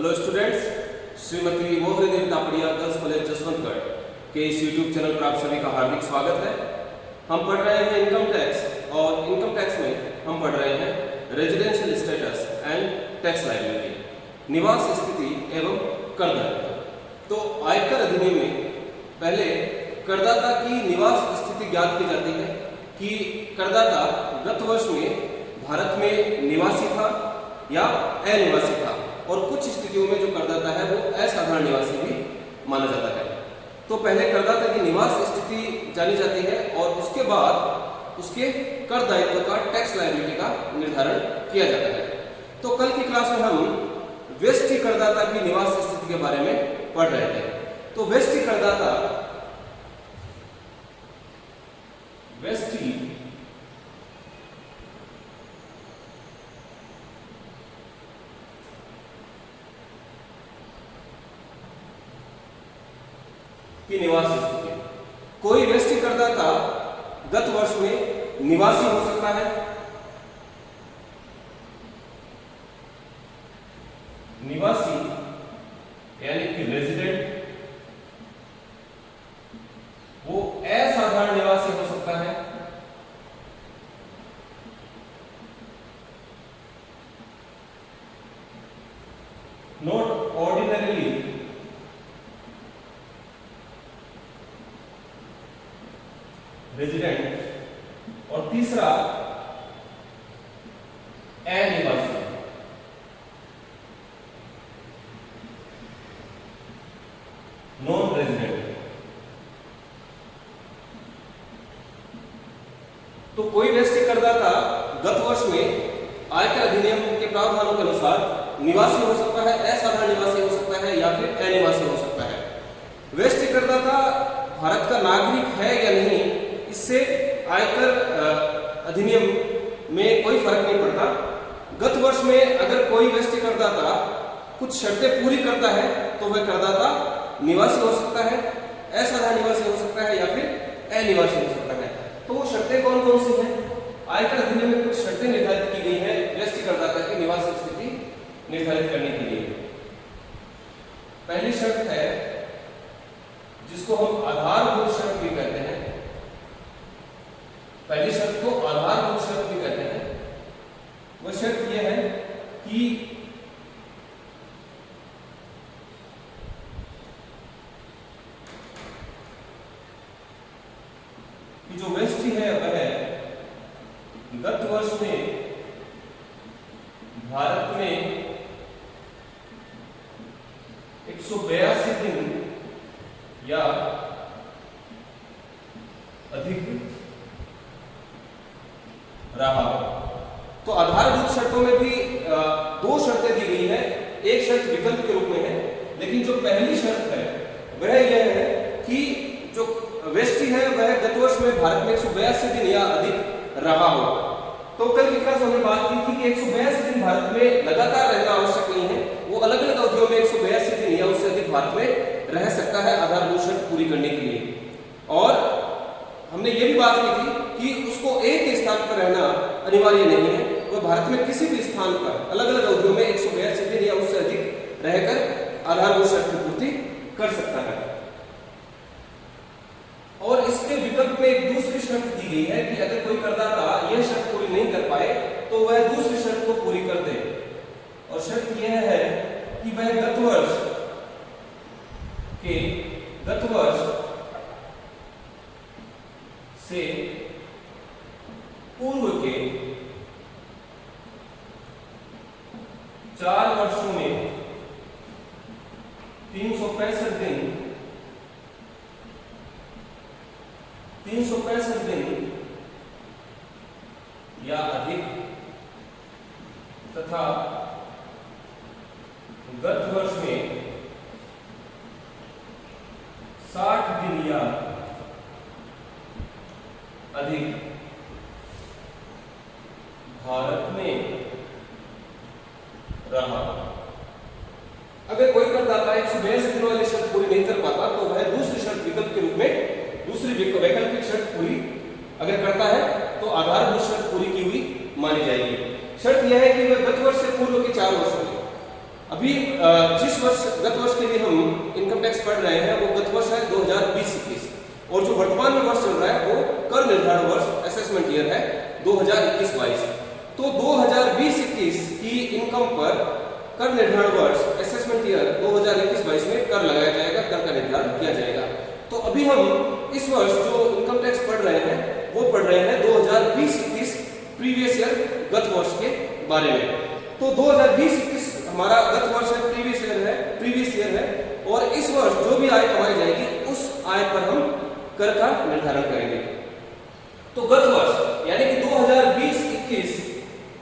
Hello students, Shrimati मोहरी देवी Tapadia girls college Jaswantgarh के इस यूट्यूब चैनल पर आप सभी का हार्दिक स्वागत है। हम पढ़ रहे हैं इनकम टैक्स और इनकम टैक्स में हम पढ़ रहे हैं residential status and tax liability, निवास स्थिति एवं कर दायित्व। तो आयकर अधिनियम में पहले करदाता की निवास स्थिति ज्ञात की जाती है कि करदाता गत वर्ष में भारत में निवासी था या अनिवासी था, और कुछ स्थितियों में जो करदाता है वो असाधारण निवासी भी माना जाता है। तो पहले करदाता की निवास स्थिति जानी जाती है और उसके बाद उसके कर दायित्व का, टैक्स लायबिलिटी का निर्धारण किया जाता है। तो कल की क्लास में हम व्यष्टि करदाता की निवास स्थिति के बारे में पढ़ रहे थे। तो व्यष्टि करदाता की निवास स्थिति, कोई व्यष्टि करदाता गत वर्ष में निवासी हो सकता है, निवासी यानी कि रेजिडेंट, वो असाधारण निवासी हो सकता है, नॉट ऑर्डिनरीली रेजिडेंट, और तीसरा अनिवासी। Non resident. तो कोई व्यष्टि करदाता गत वर्ष में आयकर अधिनियम के प्रावधानों के अनुसार निवासी हो सकता है, असाधारण निवासी हो सकता है या फिर अनिवासी हो सकता है। व्यष्टि करदाता भारत का नागरिक है या नहीं, इससे आयकर अधिनियम में कोई फर्क नहीं पड़ता। गत वर्ष में अगर कोई व्यष्टि करदाता कुछ शर्तें पूरी करता है तो वह करदाता निवासी हो सकता है, असाधारण निवासी हो सकता है या फिर अनिवासी हो सकता है। तो वो शर्तें कौन कौन सी हैं? आयकर अधिनियम में कुछ शर्तें निर्धारित की गई है व्यष्टि करदाता की निवास स्थिति निर्धारित करने के लिए। पहली शर्त है जिसको हम आधारभूत शर्त भी कहते हैं। पहली शर्त को आधारभूत शर्त भी कहते हैं। वह शर्त यह है कि जो व्यष्टि है वह गत वर्ष में भारत में 182 दिन या अधिक रहा। तो आधारभूत शर्तों में भी दो शर्तें दी गई है। एक शर्त विकल्प के रूप में है, लेकिन जो पहली शर्त है वह यह है कि जो व्यष्टि है वह गत वर्ष में भारत में 182 दिन या अधिक रहा हो। तो कल की क्लास में हमने बात की थी कि 182 दिन भारत में लगातार रहना आवश्यक नहीं है, वो अलग अलग अवधियों में 182 दिन या उससे अधिक भारत में रह सकता है आधारभूत शर्त पूरी करने के लिए। और हमने ये भी बात की थी कि उसको एक स्थान पर रहना अनिवार्य नहीं है, वह भारत में किसी भी स्थान पर अलग अलग अवधियों में 182 दिन या उससे अधिक रहकर आधारभूत शर्त की पूर्ति कर सकता है। और इसके विकल्प में एक दूसरी शर्त दी गई है कि अगर कोई करदाता यह शर्त पूरी नहीं कर पाए तो वह दूसरी शर्त को पूरी कर दे। और शर्त यह है कि वह गत वर्ष से पूर्व के 4 वर्षों में 365 दिन या अधिक तथा गत वर्ष में 60 दिन या अधिक भारत में रहा। अगर कोई करदाता 182 दिनों वाली शर्त पूरी नहीं कर पाता तो वह दूसरी शर्त विकल्प के रूप में दूसरी वैकल्पिक शर्त पूरी अगर करता है तो आधारभूत शर्त पूरी की हुई मानी जाएगी। शर्त यह है कि वह गत वर्ष से पूर्व के 4 वर्षों में अभी जिस वर्ष गत वर्ष के लिए हम इनकम टैक्स पढ़ रहे हैं वो गत वर्ष है 2020-21 और जो वर्तमान में वर्ष चल रहा है वो कर निर्धारण वर्ष असेसमेंट ईयर है 2021-22। तो 2020-21 की इनकम पर कर निर्धारण वर्ष असेसमेंट ईयर 2021-22 में कर लगाया जाएगा, कर का निर्धारण किया जाएगा। तो अभी हम इस वर्ष जो इनकम टैक्स पढ़ रहे हैं वो पढ़ रहे हैं 2020-21 प्रीवियस ईयर गत वर्ष के बारे में। तो 2020-21 हमारा गत वर्ष है, प्रीवियस ईयर है और इस वर्ष जो भी आय कमाई जाएगी उस आय पर हम कर का निर्धारण करेंगे। तो गत वर्ष यानी कि 2020-21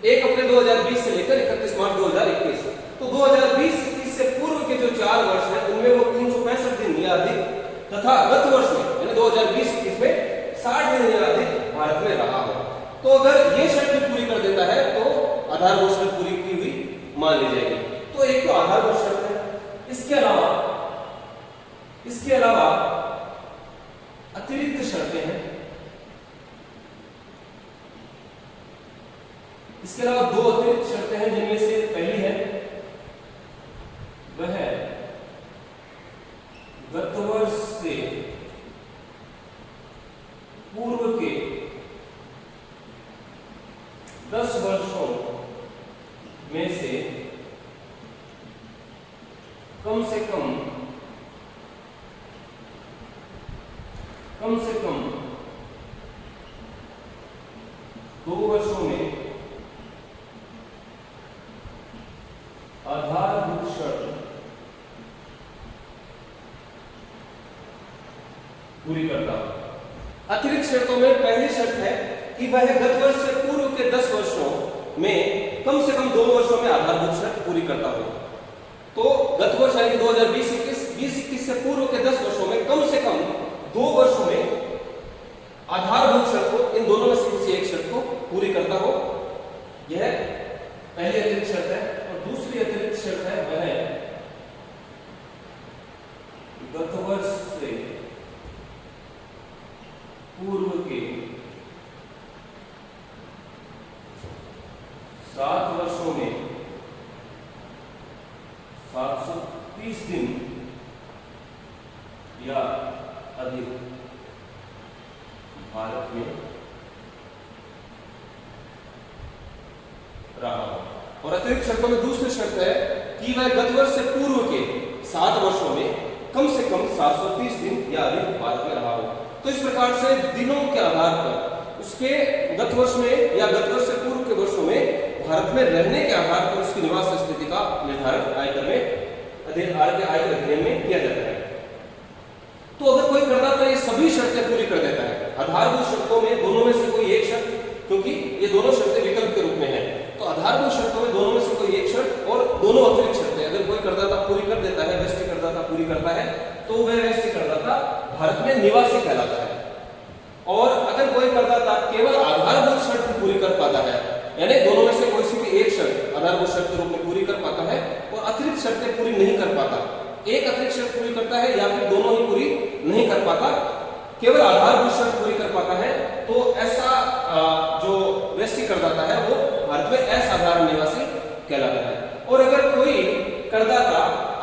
1 अप्रैल 2020 से लेकर 31 मार्च 2021, तो 2020-21 से पूर्व के जो 4 वर्ष हैं उनमें वो 365 दिन या अधिक तथा गत वर्ष में यानी 2020-21 में 60 दिन या अधिक भारत में रहा हो। तो अगर ये शर्त पूरी कर देता है तो आधारभूत शर्त पूरी की हुई मान ली जाएगी। तो एक तो आधारभूत शर्त है, इसके अलावा अतिरिक्त शर्तें हैं। इसके अलावा 2 अतिरिक्त शर्तें हैं जिनमें से पहली है वह है गत वर्ष से पूर्व के 10 वर्षों में से कम से कम 2 वर्षों में आधारभूत शर्त पूरी करता है। अतिरिक्त शर्तों में पहली शर्त है कि वह गत वर्ष से पूर्व के 10 वर्षों में कम से कम 2 वर्षों में आधारभूत शर्त पूरी करता हो। तो गत वर्ष यानी 2020-21 से पूर्व के 10 वर्षों में कम से कम 2 वर्षों में आधारभूत शर्त को, इन दोनों में से किसी एक शर्त को पूरी करता हो, यह पहली अतिरिक्त शर्त है। और दूसरी अतिरिक्त शर्त है वह है गत वर्ष से पूर्व के 7 वर्षों में 730 दिन या अधिक भारत में रहा हो। और अतिरिक्त शर्तों में दूसरी शर्त है कि वह गत वर्ष से पूर्व के 7 वर्षों में कम से कम 730 दिन या अधिक भारत में रहा हो। तो इस प्रकार से दिनों के आधार पर उसके गत वर्ष में या गत वर्ष से पूर्व के वर्षों में भारत में रहने के आधार पर उसकी निवास स्थिति का निर्धारण आयकर अधिनियम में किया जाता है। तो अगर कोई करदाता ये सभी शर्तें पूरी कर देता है, आधारभूत शर्तों में दोनों में से कोई एक शर्त, क्योंकि ये दोनों शर्तें विकल्प के रूप में है, तो आधारभूत शर्तों में दोनों में से कोई एक शर्त और दोनों अतिरिक्त शर्तें अगर कोई करदाता पूरी कर देता है, व्यष्टि करदाता पूरी करता है, तो वह व्यष्टि करदाता भारत में निवासी कहलाता है। और अगर कोई करदाता केवल आधारभूत शर्त पूरी कर पाता है, यानी दोनों में से कोई सी भी एक शर्त आधारभूत शर्त के रूप में पूरी कर पाता है और अतिरिक्त शर्तें पूरी नहीं कर पाता, एक अतिरिक्त शर्त पूरी करता है या फिर दोनों ही पूरी नहीं कर पाता, केवल आधारभूत शर्त पूरी कर पाता है, तो ऐसा जो व्यष्टि करदाता है वो भारत में असाधारण निवासी कहलाता है। और अगर कोई करदाता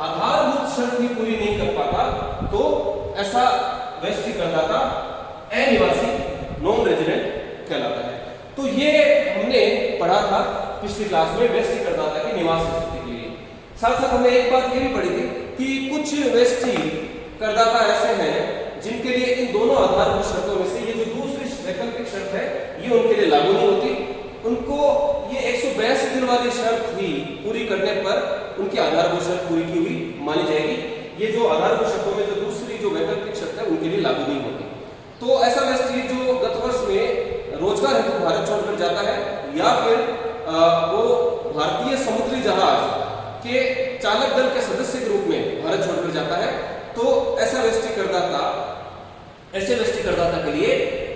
आधारभूत शर्त ही पूरी नहीं कर पाता तो ऐसा व्यष्टि करदाता अनिवासी नॉन रेजिडेंट कहलाता है। तो ये हमने पढ़ा था पिछली क्लास में व्यष्टि करदाता की निवास स्थिति के लिए। साथ साथ हमने एक बात ये भी पढ़ी थी कि कुछ व्यष्टि करदाता ऐसे हैं जिनके लिए इन दोनों आधारभूत शर्तों में से ये जो दूसरी वैकल्पिक शर्त है ये उनके लिए लागू नहीं होती, उनको ये 182 दिन वाली शर्त ही पूरी करने पर उनकी आधारभूत शर्त पूरी की हुई मानी जाएगी। ये जो आधारभूत शर्तों में जो दूसरी जो वैकल्पिक शर्त है उनके लिए लागू नहीं होती। तो ऐसा व्यक्ति जो गत वर्ष में रोजगार हेतु भारत छोड़कर जाता है या फिर वो भारतीय समुद्री जहाज के चालक दल के सदस्य के रूप में भारत छोड़कर जाता है, तो ऐसे व्यष्टि करदाता के लिए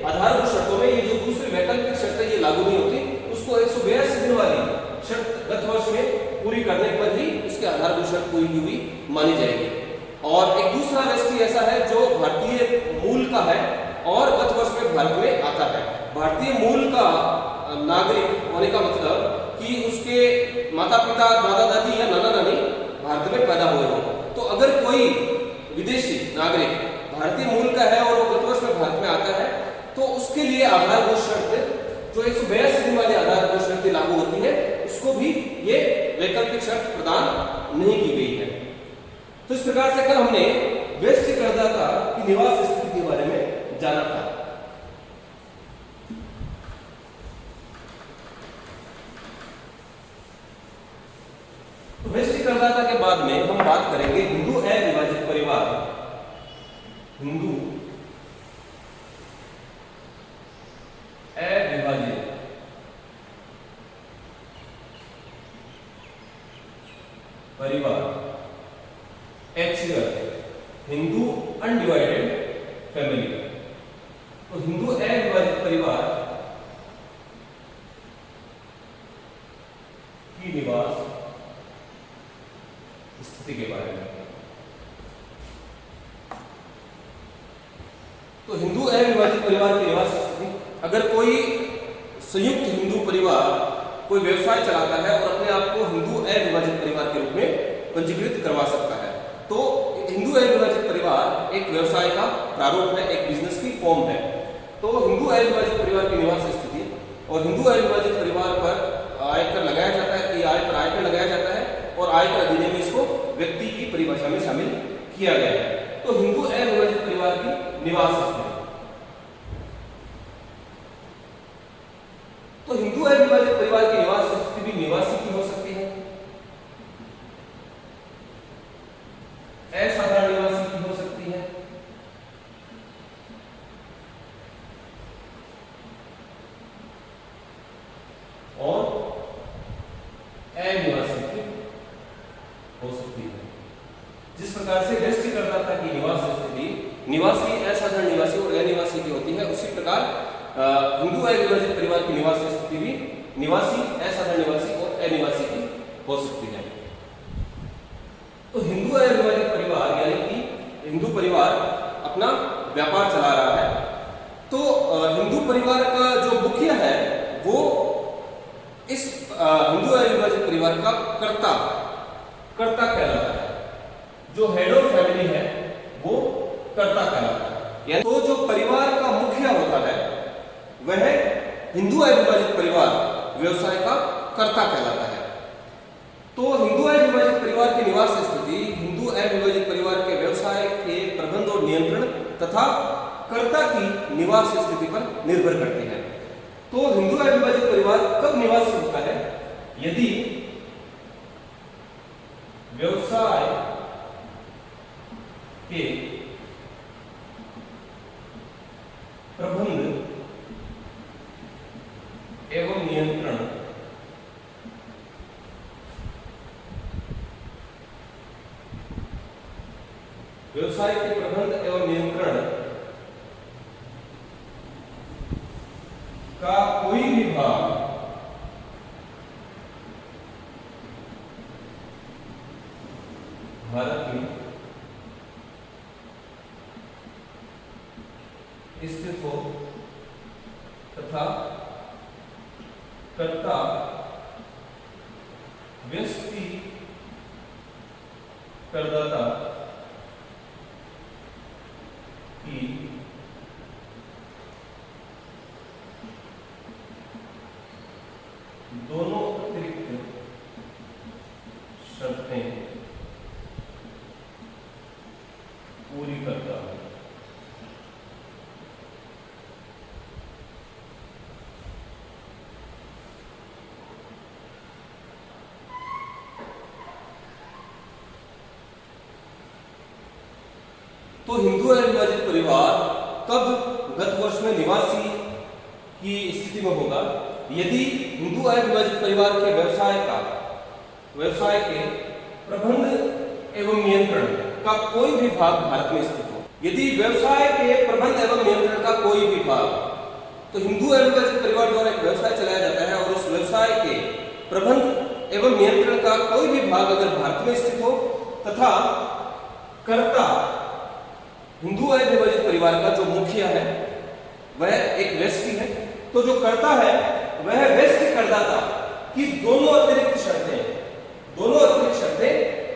आधारभूत शर्तों में ये जो दूसरी वैकल्पिक शर्त है ये लागू नहीं होती, उसको 182 दिन वाली शर्त गत वर्ष में पूरी करने पर ही उसके आधारभूत शर्त पूरी हुई मानी जाएगी। और एक दूसरा व्यक्ति ऐसा है जो भारतीय मूल का है और गत वर्ष में भारत में आता है। भारतीय मूल का नागरिक होने का मतलब कि उसके माता पिता, दादा दादी या नाना नानी भारत में पैदा हुए हों। तो अगर कोई विदेशी नागरिक भारतीय मूल का है और वो गत वर्ष में भारत में आता है तो उसके लिए आधारभूत शर्त जो 182 दिन वाली आधारभूत शर्त लागू होती है उसको भी ये वैकल्पिक शर्त प्रदान नहीं की गई है। तो इस प्रकार से कल हमने व्यष्टि करदाता की निवास स्थिति के बारे में जाना था। तो व्यष्टि करदाता के बाद में हम बात करेंगे हिंदू अविभाजित परिवार। हिंदू अविभाजित परिवार, हिंदू अनडिवाइडेड फैमिली। तो हिंदू अविभाजित परिवार की निवास स्थिति के बारे में। तो हिंदू अविभाजित परिवार की निवास स्थिति, अगर कोई संयुक्त हिंदू परिवार कोई व्यवसाय चलाता है और अपने आप को हिंदू अविभाजित परिवार के रूप में पंजीकृत करवा सकता है तो हिंदू अविभाजित परिवार एक व्यवसाय का प्रारूप है, एक बिजनेस की फॉर्म है। तो हिंदू अविभाजित परिवार की निवास स्थिति और हिंदू अविभाजित परिवार पर आयकर लगाया जाता है कि आय पर आयकर लगाया जाता है और आयकर अधिनियम में इसको व्यक्ति की परिभाषा में शामिल किया गया है। तो हिंदू अविभाजित परिवार की निवास स्थिति, तो हिंदू अविभाजित परिवार की निवास स्थिति भी निवासी की हो सकती है, असाधारण निवासी की हो सकती है, और अनिवासी की हो सकती है। जिस प्रकार से व्यष्टि करदाता की निवास स्थिति निवासी, असाधारण निवासी और अनिवासी की होती है उसी प्रकार हिंदू अविभाजित परिवार की निवास स्थिति भी निवासी, असाधारण निवासी और अनिवासी की हो सकती है। तो हिंदू अविभाजित परिवार यानी कि हिंदू परिवार अपना व्यापार चला रहा है तो हिंदू परिवार का जो मुखिया है वो इस हिंदू अविभाजित परिवार का कर्ता कहलाता है। जो हेड ऑफ फैमिली है वो कर्ता कहलाता है। तो जो परिवार का मुखिया होता है वह हिंदू अविभाजित परिवार व्यवसाय का कर्ता कहलाता है। तो हिंदू अविभाजित परिवार की निवास स्थिति हिंदू अविभाजित परिवार के व्यवसाय के प्रबंध और नियंत्रण तथा कर्ता की निवास स्थिति पर निर्भर करती है। तो हिंदू अविभाजित परिवार कब निवासी होता है? यदि व्यवसाय के प्रबंध एवं नियंत्रण व्यवसाय के प्रबंध एवं नियंत्रण का कोई भी भाग भारत में स्थित हो तथा कर्ता व्यष्टि करदाता की दोनों अतिरिक्त शर्तें पूरी करता है। तो हिंदू अविभाजित परिवार कब गत वर्ष में निवासी की स्थिति में होगा? यदि हिंदू अविभाजित परिवार के व्यवसाय के प्रबंध एवं नियंत्रण का कोई भी भाग भारत में स्थित हो। यदि व्यवसाय के प्रबंध एवं नियंत्रण का कोई भी भाग, तो हिंदू अविभाजित परिवार द्वारा एक व्यवसाय चलाया जाता है और उस व्यवसाय के प्रबंध एवं नियंत्रण का कोई भी भाग अगर भारत में स्थित हो तथा कर्ता हिंदू अविभाजित परिवार का जो मुखिया है वह एक व्यष्टि है, तो जो कर्ता है वह व्यष्टि करदाता की दोनों अतिरिक्त शर्तें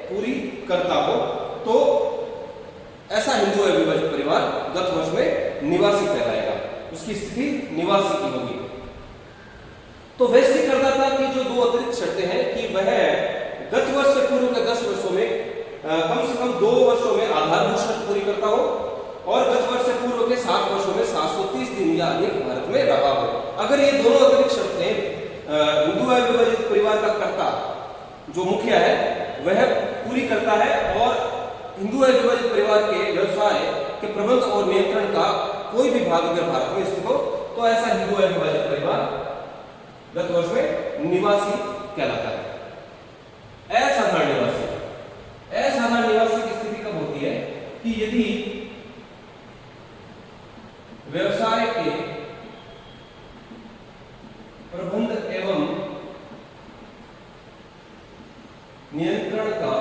पूरी करता हो तो ऐसा हिंदू अविभाजित परिवार गत वर्ष में निवासी कहलाएगा, उसकी स्थिति निवासी की होगी। तो वेस्टिक करदाता की जो दो अतिरिक्त शर्तें हैं कि वह गत वर्ष से पूर्व के 10 वर्षों में कम से कम 2 वर्षों में आधारभूत शर्त पूरी करता हो और गत वर्ष से पूर्व के 7 वर्षों में 730 दिन या अधिक भारत में रहा हो। अगर ये दोनों अतिरिक्त शर्तें हिंदू अविभाजित परिवार का कर्ता जो मुखिया है वह पूरी करता है और हिंदू अविभाजित परिवार के व्यवसाय के प्रबंध और नियंत्रण का कोई भी भाग अगर भारत में स्थित हो तो ऐसा हिंदू अविभाजित परिवार गत वर्ष में निवासी कहलाता है। असाधारण निवासी, असाधारण निवासी की स्थिति कब होती है कि यदि व्यवसाय के प्रबंध एवं नियंत्रण का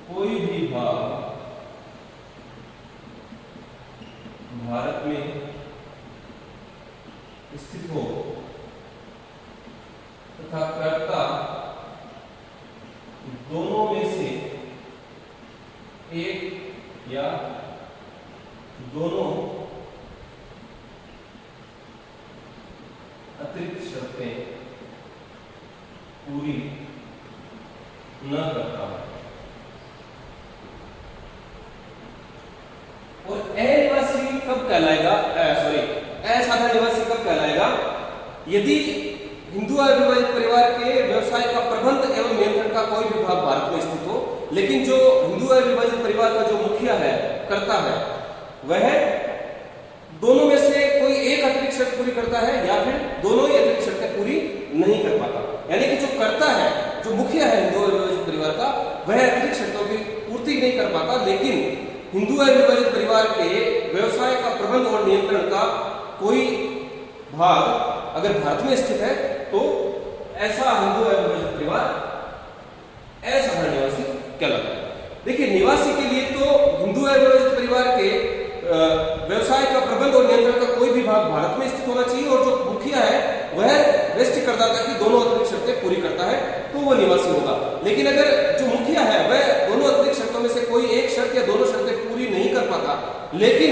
कोई भी भाग भारत में स्थित हो तथा कर्ता दोनों में से एक या दोनों अतिरिक्त शर्तें पूरी न करता है। और अनिवासी कब कहलाएगा, असाधारण निवासी कब कहलाएगा? यदि हिंदू अविभाजित परिवार के व्यवसाय का प्रबंध एवं नियंत्रण का कोई भी भाग भारत में स्थित हो, लेकिन जो हिंदू अविभाजित परिवार का जो मुखिया है, करता है, वह दोनों में से कोई एक अतिरिक्त शर्त पूरी करता है या फिर दोनों ही अतिरिक्त शर्तें पूरी नहीं कर पाता। यानी कि जो करता है, जो मुखिया है हिंदू अविभाजित परिवार का, वह अतिरिक्त शर्तों की पूर्ति नहीं कर पाता, लेकिन हिंदू अविभाजित परिवार के व्यवसाय का प्रबंध और नियंत्रण का कोई भाग अगर भारत में स्थित है तो ऐसा हिंदू अविभाजित परिवार असाधारण निवासी कहलाता है। देखिए, निवासी के लिए तो हिंदू अविभाजित परिवार के व्यवसाय का प्रबंध और नियंत्रण का कोई भी भाग भारत में स्थित होना चाहिए और जो मुखिया है वह वेस्ट करदाता की दोनों अतिरिक्त शर्तें पूरी करता है तो वह निवासी होगा। लेकिन अगर जो मुखिया है वह दोनों अतिरिक्त शर्तों में से कोई एक शर्त या दोनों शर्तें पूरी नहीं कर पाता, लेकिन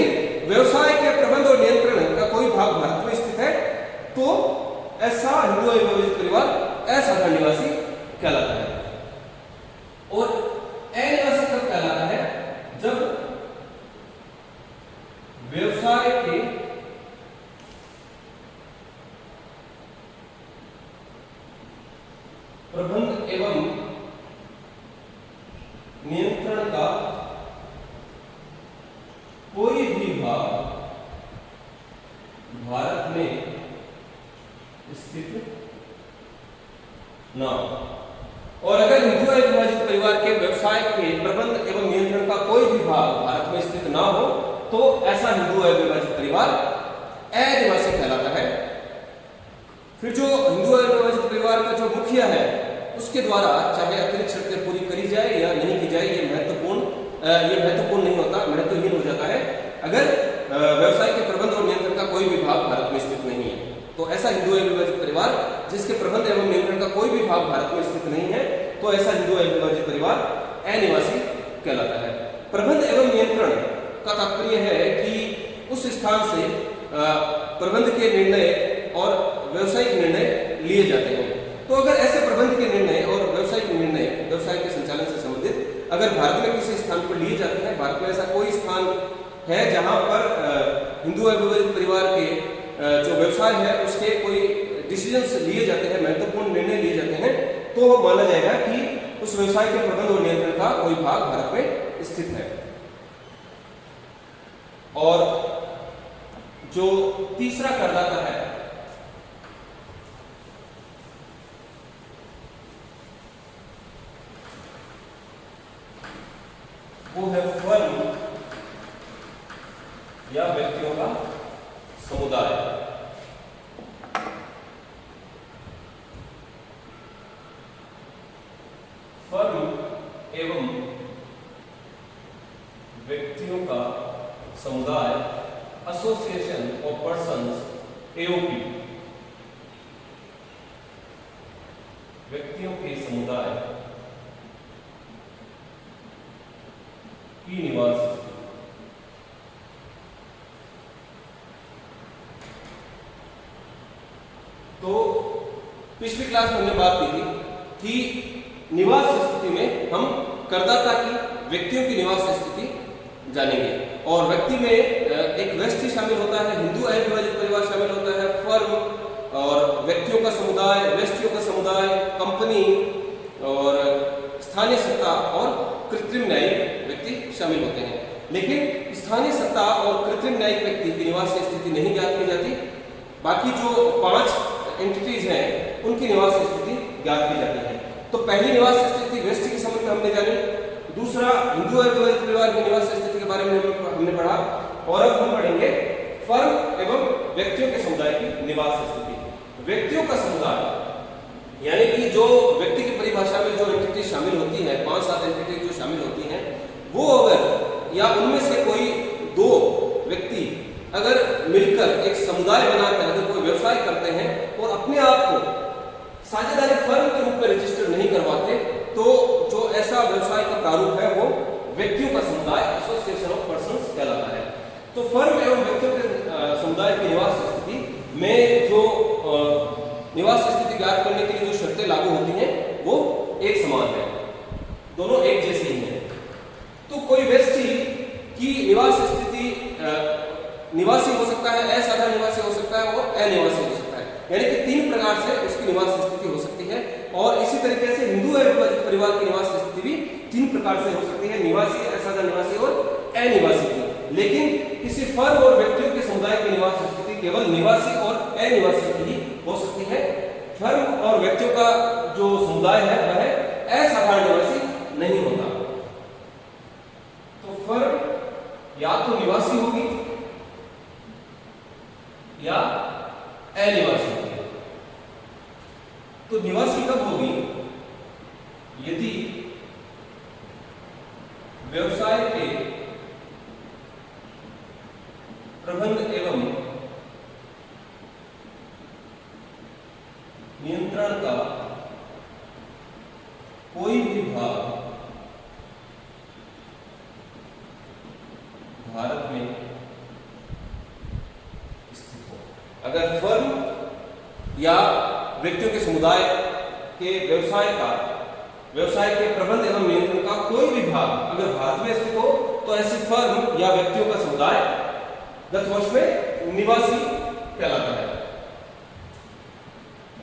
व्यवसाय के प्रबंध और नियंत्रण का कोई भाग भारत में स्थित है, तो ऐसा हिंदू अविभाजित परिवार असाधारण निवासी कहलाता है। और अनिवासी कब कहलाता है? जब व्यवसाय के प्रबंध एवं नियंत्रण का कोई भी भाग भारत में स्थित न हो। और अगर हिंदू अविभाजित परिवार के व्यवसाय के प्रबंध एवं नियंत्रण का कोई भी भाग भारत में स्थित न हो तो ऐसा हिंदू अविभाजित परिवार अनिवासी कहलाता है। फिर जो हिंदू अविभाजित परिवार का जो मुखिया है उसके द्वारा चाहे अतिरिक्त शर्तें पूरी करी जाए या नहीं की जाए, ये महत्वपूर्ण नहीं होता, महत्वहीन हो जाता है अगर व्यवसाय के प्रबंध और नियंत्रण का कोई भी भाग भारत में स्थित नहीं है। तो ऐसा हिंदू अविभाजित परिवार जिसके प्रबंध एवं नियंत्रण का कोई भी भाग भारत में स्थित नहीं है तो ऐसा हिंदू अविभाजित परिवार अनिवासी कहलाता है। प्रबंध एवं नियंत्रण का तात्पर्य है कि उस स्थान से प्रबंध के निर्णय और व्यवसायिक निर्णय लिए जाते हैं। तो अगर ऐसे प्रबंध के निर्णय और व्यवसायिक निर्णय व्यवसाय के संचालन से संबंधित अगर भारत में किसी स्थान पर लिए जाते हैं, भारत में ऐसा कोई स्थान है जहां पर हिंदू अविभाजित परिवार के जो व्यवसाय है उसके कोई डिसीजंस लिए जाते हैं, महत्वपूर्ण निर्णय लिए जाते हैं, तो माना जाएगा कि उस व्यवसाय के प्रबंध और नियंत्रण का कोई भाग भारत में स्थित है। और जो तीसरा करदाता है वो है फर्म या व्यक्तियों का समुदाय। फर्म एवं व्यक्तियों का समुदाय, एसोसिएशन ऑफ पर्सन्स, एओपी, व्यक्तियों के समुदाय की निवास स्थिति। तो पिछली क्लास में हमने बात की थी कि निवास स्थिति में हम करदाता की, व्यक्तियों की निवास स्थिति जानेंगे। और व्यक्ति में एक व्यष्टि शामिल होता है, हिंदू अविभाजित परिवार शामिल होता है, फर्म और व्यक्तियों का समुदाय, व्यष्टियों का समुदाय, कंपनी और स्थानीय सत्ता और कृत्रिम न्यायिक व्यक्ति शामिल होते हैं। लेकिन स्थानीय सत्ता और कृत्रिम न्यायिक व्यक्ति की निवास स्थिति नहीं ज्ञात की जाती। बाकी जो 5 एंटिटीज हैं उनकी निवास स्थिति ज्ञात की जाती है। तो पहली निवास स्थिति व्यष्टि के संबंध में हमने जानी, दूसरा हिंदू अविभाजित परिवार की निवास स्थिति के बारे में हमने पढ़ा, और अब हम पढ़ेंगे फर्म एवं व्यक्तियों के समुदाय की निवास स्थिति। व्यक्तियों का समुदाय यानी कि जो व्यक्ति की परिभाषा में जो एंटिटी शामिल होती है, 5-7 एंटिटी जो शामिल होती हैं, वो अगर या उनमें से कोई 2 व्यक्ति अगर मिलकर एक समुदाय बनाकर अगर कोई व्यवसाय करते हैं और अपने आप को साझेदारी फर्म के रूप में रजिस्टर नहीं करवाते, तो जो ऐसा व्यवसाय का प्रारूप है वो व्यक्तियों का समुदाय, एसोसिएशन ऑफ पर्संस कहलाता है। तो फर्म एवं व्यक्तियों के समुदाय की निवास स्थिति में जो निवास स्थिति ज्ञात करने के लिए जो शर्तें लागू होती हैं वो एक समान है, दोनों एक जैसे ही हैं। तो कोई व्यक्ति की निवास स्थिति निवासी हो सकता है, असाधारण निवासी हो सकता है और अनिवासी हो सकता है, यानी कि 3 प्रकार से उसकी निवास स्थिति हो सकती है। और इसी तरीके से हिंदू अविभाजित परिवार की निवास स्थिति भी 3 प्रकार से हो सकती है, निवासी, असाधारण निवासी और अनिवासी की। लेकिन किसी फर्म और व्यक्तियों के समुदाय की निवास स्थिति केवल निवासी और अनिवासी की ही हो सकती है। फर्म और व्यक्तियों का जो समुदाय है वह असाधारण निवासी नहीं होता। तो फर्म या तो निवासी होगी या अनिवासी होगी। तो निवासी कब होगी? यदि व्यवसाय के प्रबंध एवं नियंत्रण का कोई भी भाग भारत में स्थित हो। अगर फर्म या व्यक्तियों के समुदाय के व्यवसाय के प्रबंध एवं नियंत्रण का कोई भी भाग अगर भारत में स्थित हो, तो ऐसी फर्म या व्यक्तियों का समुदाय गत वर्ष में निवासी कहलाता है।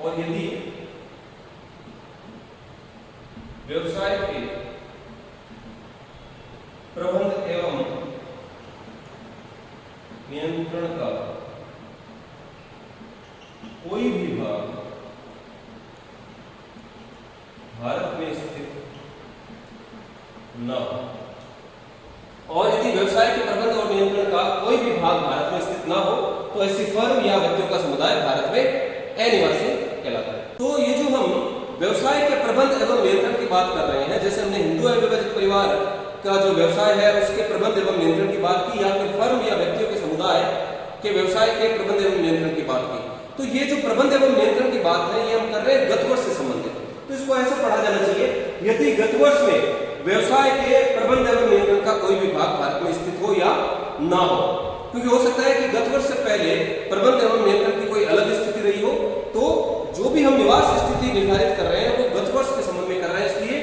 और यदि व्यवसाय के प्रबंध एवं नियंत्रण का कोई भी भाग भारत में स्थित न हो, और यदि व्यवसाय के प्रबंध और नियंत्रण का कोई भी भाग भारत में स्थित न हो, तो ऐसी फर्म या व्यक्तियों का समुदाय भारत में अनिवासी कहलाता है। तो ये जो हम व्यवसाय के प्रबंध एवं नियंत्रण की बात कर रहे हैं, जैसे हमने हिंदू अविभाजित परिवार का जो व्यवसाय है उसके प्रबंध एवं नियंत्रण की बात की, या फिर फर्म या व्यक्तियों के समुदाय के व्यवसाय के प्रबंध एवं नियंत्रण की बात की, तो ये जो प्रबंध एवं नियंत्रण की बात है ये हम कर रहे हैं गत वर्ष से संबंधित। तो इसको ऐसा पढ़ा जाना चाहिए, यदि गत वर्ष में व्यवसाय के प्रबंध एवं नियंत्रण का कोई भी भाग भारत में स्थित हो या ना हो, क्योंकि हो सकता है कि गत वर्ष से पहले प्रबंध एवं नियंत्रण की कोई अलग स्थिति रही हो, तो जो भी हम निवास स्थिति निर्धारित कर रहे हैं वो गत वर्ष के संबंध में कर रहे हैं, इसलिए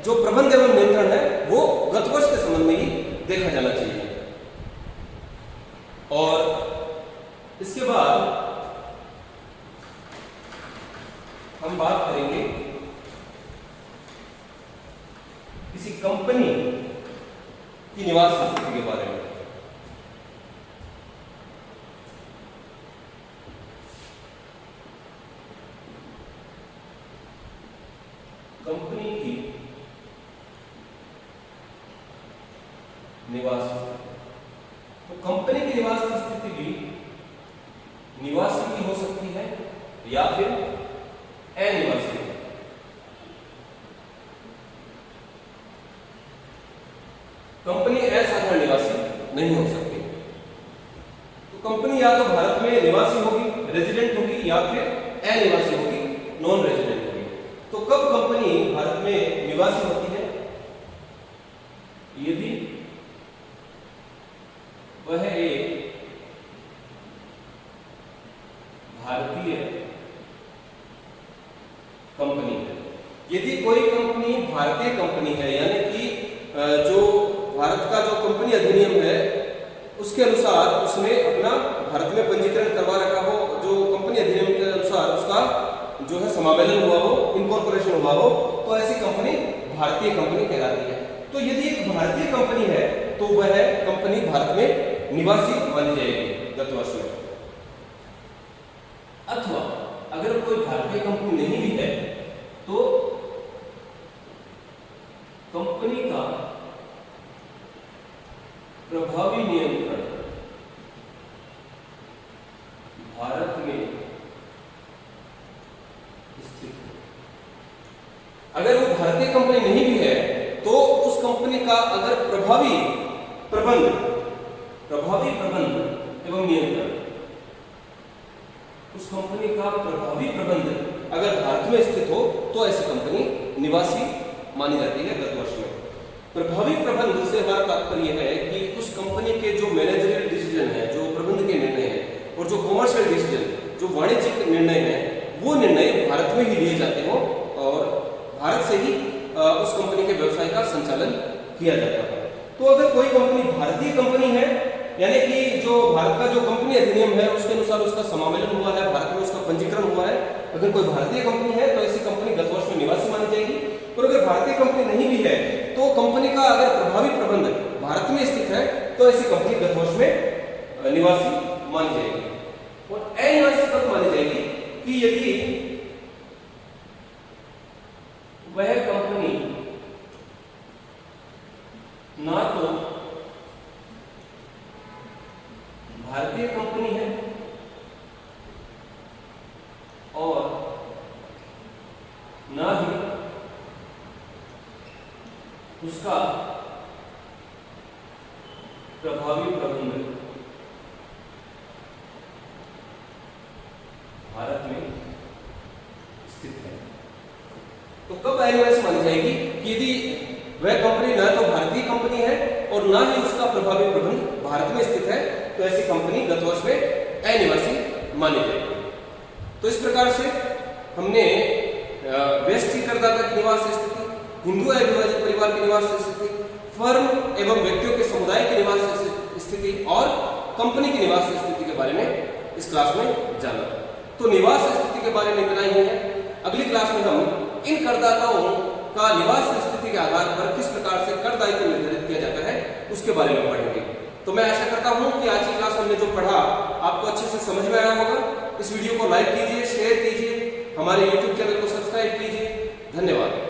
जो प्रबंध एवं नियंत्रण है वो गत वर्ष के संबंध में ही देखा जाना चाहिए। और इसके बाद हम बात करेंगे किसी कंपनी की निवास स्थिति के बारे में। कंपनी की निवास स्थिति, तो कंपनी की निवास स्थिति भी निवासी की हो सकती है या फिर अनिवासी। कंपनी असाधारण निवासी नहीं हो सकती। तो कंपनी या तो भारत में निवासी होगी, रेजिडेंट होगी, या फिर अनिवासी होगी, नॉन रेजिडेंट होगी। तो कब कंपनी भारत में निवासी होती है? यदि भारतीय कंपनी है, यानी कि जो भारत का जो कंपनी अधिनियम है उसके अनुसार उसने अपना भारत में पंजीकरण करवा रखा हो, जो कंपनी अधिनियम के अनुसार उसका जो है समावेलन हुआ हो, इनकॉर्पोरेशन हुआ हो, तो ऐसी कंपनी भारतीय कंपनी कहलाती है। तो यदि एक भारतीय कंपनी है तो वह कंपनी भारत में निवासी मानी जाएगी गत वर्ष में। अथवा अगर कोई भारतीय कंपनी नहीं भी है तो कंपनी का प्रभावी नियंत्रण भारत में स्थित है। अगर वो भारतीय कंपनी नहीं भी है तो उस कंपनी का अगर प्रभावी प्रबंध एवं नियंत्रण, उस कंपनी का प्रभावी प्रबंध अगर भारत में स्थित हो तो ऐसी कंपनी निवासी मानी जाती है गत वर्ष में। प्रभावी प्रबंध से हमारा तात्पर्य है कि उस कंपनी के जो मैनेजरियल डिसीजन है, जो प्रबंध के निर्णय है, और जो कॉमर्शियल डिसीजन, जो वाणिज्यिक निर्णय है, वो निर्णय भारत में ही लिए जाते हो और भारत से ही उस कंपनी के व्यवसाय का संचालन किया जाता है। तो अगर कोई कंपनी भारतीय कंपनी है, यानी कि जो भारत का जो कंपनी अधिनियम है उसके अनुसार उसका समावेलन हुआ है, भारत में उसका पंजीकरण हुआ है, अगर कोई भारतीय कंपनी है तो ऐसी कंपनी गत वर्ष में निवासी मानी जाएगी। और अगर भारतीय कंपनी नहीं भी है तो कंपनी का अगर प्रभावी प्रबंध भारत में स्थित है तो ऐसी कंपनी गत वर्ष में निवासी मानी जाएगी। और अनिवासी कब मानी जाएगी कि यदि वह कंपनी ना तो भारतीय कंपनी है और ना ही उसका प्रभावी प्रबंधन भारत में स्थित है। तो कब अनिवासी मानी जाएगी कि यदि वह कंपनी ना तो भारतीय कंपनी है और ना ही उसका प्रभावी प्रबंध भारत में स्थित है तो ऐसी कंपनी गत वर्ष में अनिवासी मानी जाएगी। तो इस प्रकार से हमने व्यष्टि करदाता की निवास स्थिति, हिंदू अविभाजित परिवार की निवास स्थिति, फर्म एवं व्यक्तियों के समुदाय की निवास स्थिति और कंपनी की निवास स्थिति के बारे में इस क्लास में जाना। तो निवास स्थिति के बारे में इतना ही है। अगली क्लास में हम इन करदाताओं का निवास स्थिति के आधार पर किस प्रकार से कर दायित्व निर्धारित किया जाता है उसके बारे में पढ़ेंगे। तो मैं आशा करता हूं कि आज की क्लास हमने जो पढ़ा आपको अच्छे से समझ में आया होगा। इस वीडियो को लाइक कीजिए, शेयर कीजिए, हमारे YouTube चैनल को सब्सक्राइब कीजिए। धन्यवाद।